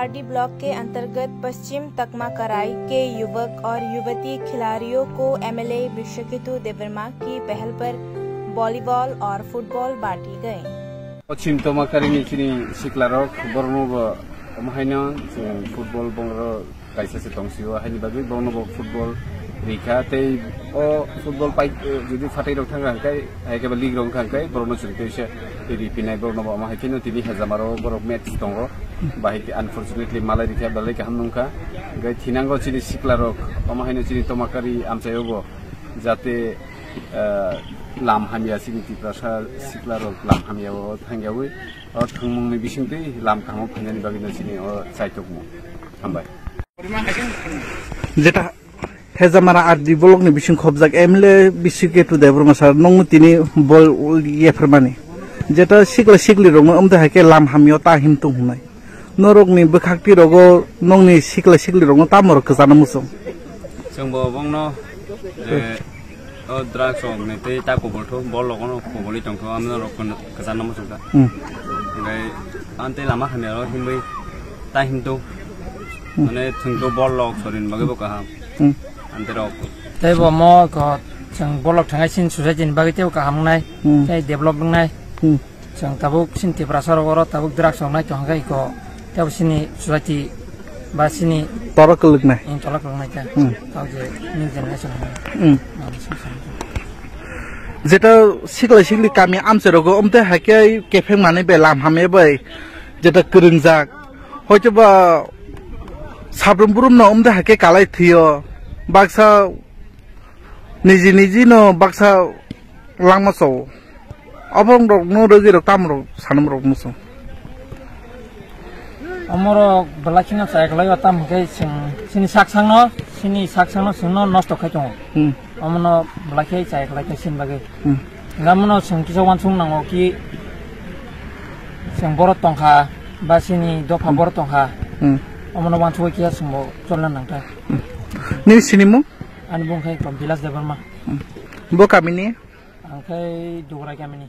Party block के अंतर्गत पश्चिम तकमा कराई के युवक और युवती खिलाड़ियों को एमएलए विश्वकेतु देववर्मा की पहल पर वॉलीबॉल और फुटबॉल बांटी गई। पश्चिम तकमा कराई चिनी सिक्लारक बरनोब महायनो फुटबॉल बंगरो काइसासे तंसियो हानि बागै बरनोब फुटबॉल रिखा तै ओ फुटबॉल पाइ जुदि फाटै रक थांगांखाय हायकेबा लीग रक थांगांखाय बरनो सुरतेसे रिपिनाय बरनोब महायकिनो तिनि हजामारो बरक मैच दंगो बाहाय अनफॉर्चुनेटली मालाय रिखा बालाय काम नंखा गय थिनांगो चिनि सिक्लारक महायनो चिनि तमाकारी आमसायोबो जाते लाम हामिया सिनि तिप्रासा सिक्लारक लाम हामियाव थांगावै और थंमुंनि बिसिंतै लाम खामो फायनानि बागैनो चिनि ओ साइटकमो हामबाय जेटा हेजामारा आरडी ब्लॉक नि बिसिं खबजाक एमएलए विश्वकेतु देववर्मा सर नंगु तिनि बल येफरमानि जेटा सिगला सिगलि रंग अमदा हाके लाम हामियाव ता हिमतु हुनाय नरगनि बखाक्ति रगो नंगनि सिगला सिगलि रंग तामर कजाना मुसो जोंबो बंनो जे ओ ड्राग्स ने ते ता कोबलथो बल लगनो कोबलि तंखो आमनो रकन कजाना मुसो दा ओमफ्राय आन्ते लामा हामियाव हिमबै ता हिमतु माने थंतो बल लग सरिन बागै बका तै बो म क जों ब्लक थांगासिन सुसाइटिनि बागै तेव काहामनाय तै डेभलप नाय जों ताबुक सिनति प्रासार गर ताबुक द्राग्स नाय तंगाय क तेव सिनि सुसाइटि बा सिनि तरक लगनाय ता ताव जे नि जेनेरेशन जेटा सिगला सिगलि कामि आमसे रगो अमते हाके केफे माने बे लाम हामे बै जेटा करंजाक हयतोबा साब्रम बुरुम न अमते हाके कालाय थियो बाक्सा निजी निजी न बाक्सा लांमासो अबंग रक न रगि रक ताम रक सानम रक मुसो अमर बलाखिना सायकलाय ताम के सिनि साकसांग न सिंनो नष्ट खायतो अमन बलाखि सायकलाय के सिन बागे गामनो संकिसा वानसुं नांगो कि जों बर तंखा बा सिनि दफा बर तंखा अमन वानसुं किया संबो चलन नांता नि सिनिमु आनि बुंखाय फ्रम भिलेज देववर्मा बो कामिनि आंखाय दुगरा कामिनि